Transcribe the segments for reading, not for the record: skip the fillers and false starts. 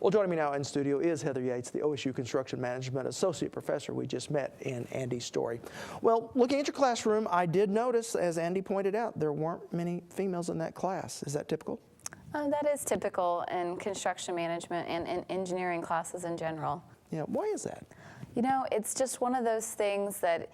Well, joining me now in studio is Heather Yates, the OSU Construction Management Associate Professor we just met in Andy's story. Well, looking at your classroom, I did notice, as Andy pointed out, there weren't many females in that class. Is that typical? That is typical in construction management and in engineering classes in general. Yeah, why is that? You know, it's just one of those things that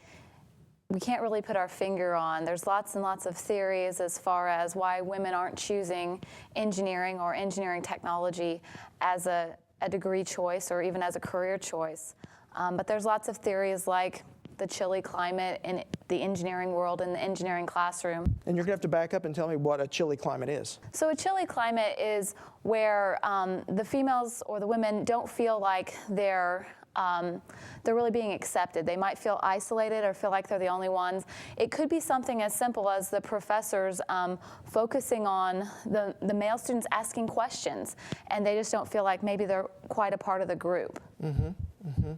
we can't really put our finger on. There's lots and lots of theories as far as why women aren't choosing engineering or engineering technology as a degree choice or even as a career choice. But there's lots of theories like the chilly climate in the engineering world, in the engineering classroom. And you're going to have to back up and tell me what a chilly climate is. So a chilly climate is where the females or the women don't feel like they're really being accepted. They might feel isolated or feel like they're the only ones. It could be something as simple as the professors focusing on the male students asking questions, and they just don't feel like maybe they're quite a part of the group. Mm-hmm. Mm-hmm.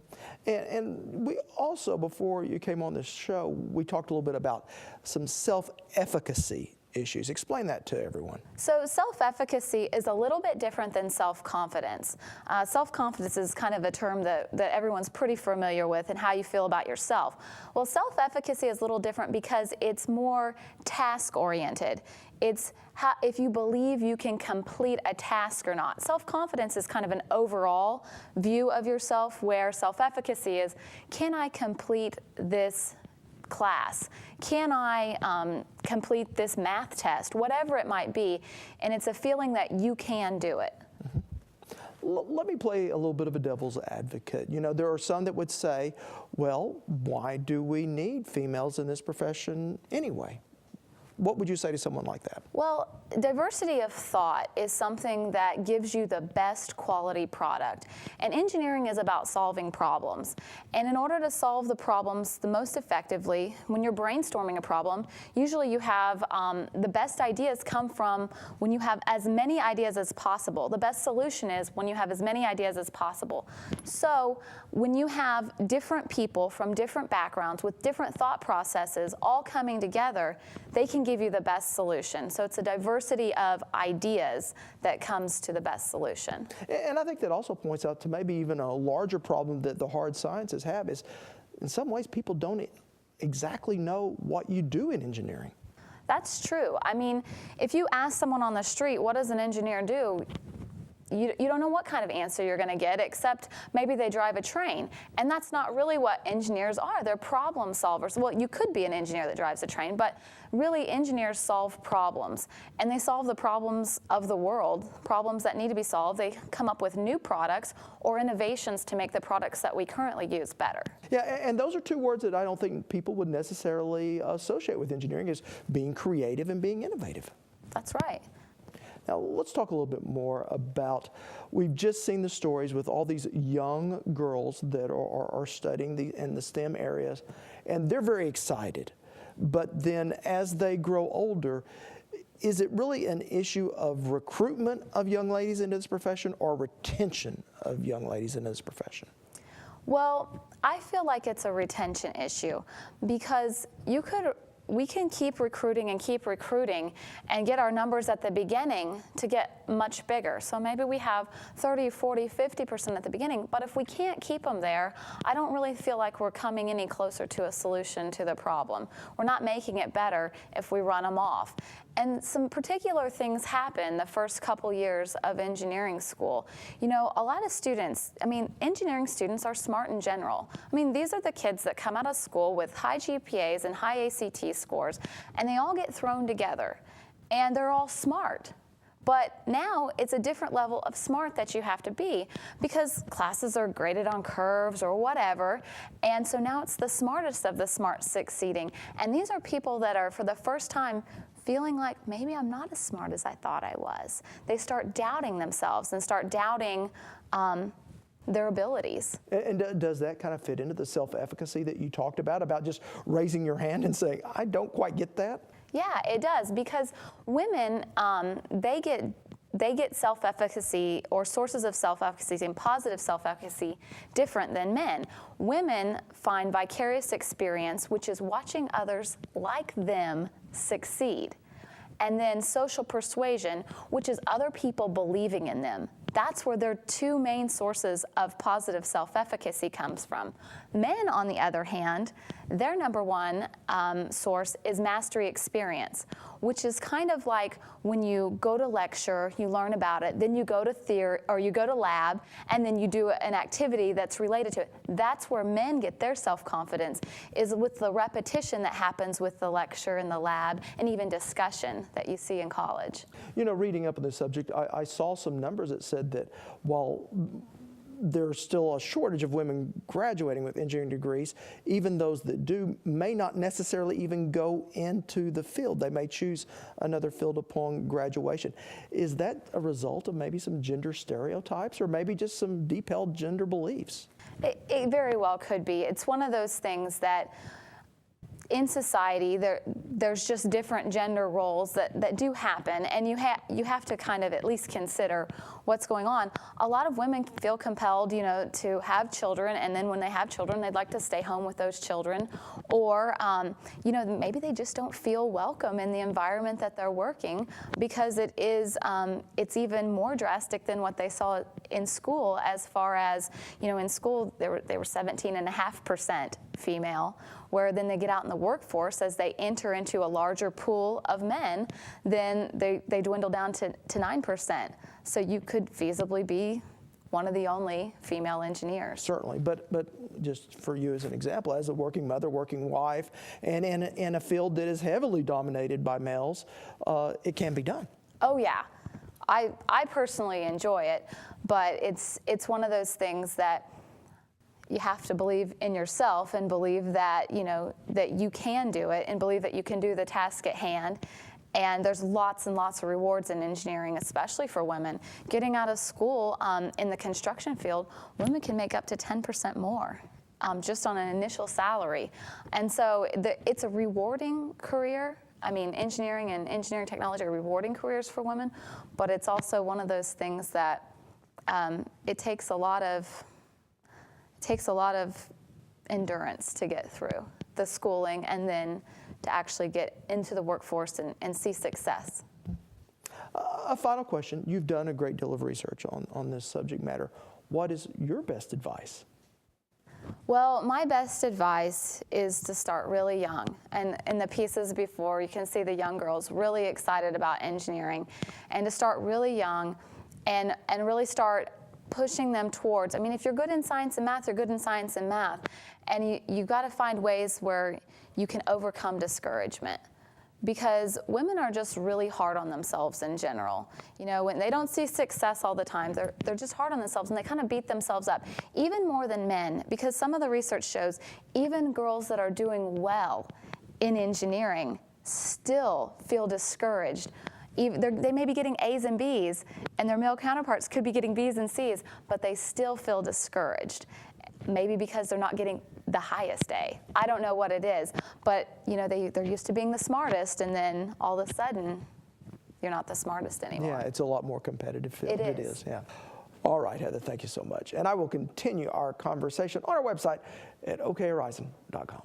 And we also, before you came on this show, we talked a little bit about some self-efficacy issues. Explain that to everyone. So self-efficacy is a little bit different than self-confidence. Self-confidence is kind of a term that everyone's pretty familiar with and how you feel about yourself. Well, self-efficacy is a little different because it's more task-oriented. It's if you believe you can complete a task or not. Self-confidence is kind of an overall view of yourself, where self-efficacy is, can I complete this class? Can I complete this math test? Whatever it might be. And it's a feeling that you can do it. Mm-hmm. Let me play a little bit of a devil's advocate. You know, there are some that would say, well, why do we need females in this profession anyway? What would you say to someone like that? Well, diversity of thought is something that gives you the best quality product. And engineering is about solving problems. And in order to solve the problems the most effectively, when you're brainstorming a problem, usually you have the best ideas come from when you have as many ideas as possible. The best solution is when you have as many ideas as possible. So when you have different people from different backgrounds with different thought processes all coming together, they can give you the best solution. So it's a diversity of ideas that comes to the best solution. And I think that also points out to maybe even a larger problem that the hard sciences have is, in some ways, people don't exactly know what you do in engineering. That's true. I mean, if you ask someone on the street, what does an engineer do? You don't know what kind of answer you're going to get, except maybe they drive a train. And that's not really what engineers are. They're problem solvers. Well, you could be an engineer that drives a train, but really engineers solve problems. And they solve the problems of the world, problems that need to be solved. They come up with new products or innovations to make the products that we currently use better. Yeah, and those are two words that I don't think people would necessarily associate with engineering, is being creative and being innovative. That's right. Now, let's talk a little bit more about, we've just seen the stories with all these young girls that are studying in the STEM areas, and they're very excited. But then as they grow older, is it really an issue of recruitment of young ladies into this profession or retention of young ladies into this profession? Well, I feel like it's a retention issue because we can keep recruiting and get our numbers at the beginning to get much bigger. So maybe we have 30, 40, 50% at the beginning, but if we can't keep them there, I don't really feel like we're coming any closer to a solution to the problem. We're not making it better if we run them off. And some particular things happen the first couple years of engineering school. You know, a lot of students, I mean, engineering students are smart in general. I mean, these are the kids that come out of school with high GPAs and high ACT scores, and they all get thrown together, and they're all smart. But now it's a different level of smart that you have to be because classes are graded on curves or whatever. And so now it's the smartest of the smart succeeding. And these are people that are, for the first time, feeling like maybe I'm not as smart as I thought I was. They start doubting themselves and start doubting their abilities. And does that kind of fit into the self-efficacy that you talked about just raising your hand and saying, I don't quite get that? Yeah, it does, because women, they get self-efficacy or sources of self-efficacy and positive self-efficacy different than men. Women find vicarious experience, which is watching others like them succeed. And then social persuasion, which is other people believing in them. That's where their two main sources of positive self-efficacy comes from. Men, on the other hand, their number one source is mastery experience, which is kind of like when you go to lecture, you learn about it, then you go to theory, or you go to lab, and then you do an activity that's related to it. That's where men get their self-confidence, is with the repetition that happens with the lecture and the lab, and even discussion that you see in college. You know, reading up on this subject, I saw some numbers that said that while there's still a shortage of women graduating with engineering degrees, even those that do may not necessarily even go into the field. They may choose another field upon graduation. Is that a result of maybe some gender stereotypes, or maybe just some deep-held gender beliefs? It very well could be. It's one of those things that in society, there's just different gender roles that do happen, and you have to kind of at least consider what's going on. A lot of women feel compelled, you know, to have children, and then when they have children, they'd like to stay home with those children, or you know, maybe they just don't feel welcome in the environment that they're working, because it's even more drastic than what they saw in school. As far as, you know, in school they were 17.5% female, where then they get out in the workforce, as they enter into a larger pool of men, then they dwindle down to 9%. So you could feasibly be one of the only female engineers. Certainly, but just for you as an example, as a working mother, working wife, and in a field that is heavily dominated by males, it can be done. Oh yeah, I personally enjoy it, but it's one of those things that you have to believe in yourself, and believe that, you know, that you can do it, and believe that you can do the task at hand. And there's lots and lots of rewards in engineering, especially for women. Getting out of school in the construction field, women can make up to 10% more just on an initial salary. And so it's a rewarding career. I mean, engineering and engineering technology are rewarding careers for women, but it's also one of those things that it takes a lot of endurance to get through the schooling, and then to actually get into the workforce and see success. A final question. You've done a great deal of research on this subject matter. What is your best advice? Well, my best advice is to start really young. And in the pieces before, you can see the young girls really excited about engineering, and to start really young and really start pushing them towards, I mean, if you're good in science and math, you're good in science and math. And you got to find ways where you can overcome discouragement. Because women are just really hard on themselves in general. You know, when they don't see success all the time, they're just hard on themselves, and they kind of beat themselves up, even more than men. Because some of the research shows even girls that are doing well in engineering still feel discouraged. They may be getting A's and B's, and their male counterparts could be getting B's and C's, but they still feel discouraged. Maybe because they're not getting the highest A. I don't know what it is, but you know, they're used to being the smartest, and then all of a sudden, you're not the smartest anymore. Yeah, it's a lot more competitive field. It is. It is, yeah. All right, Heather, thank you so much. And I will continue our conversation on our website at okhorizon.com.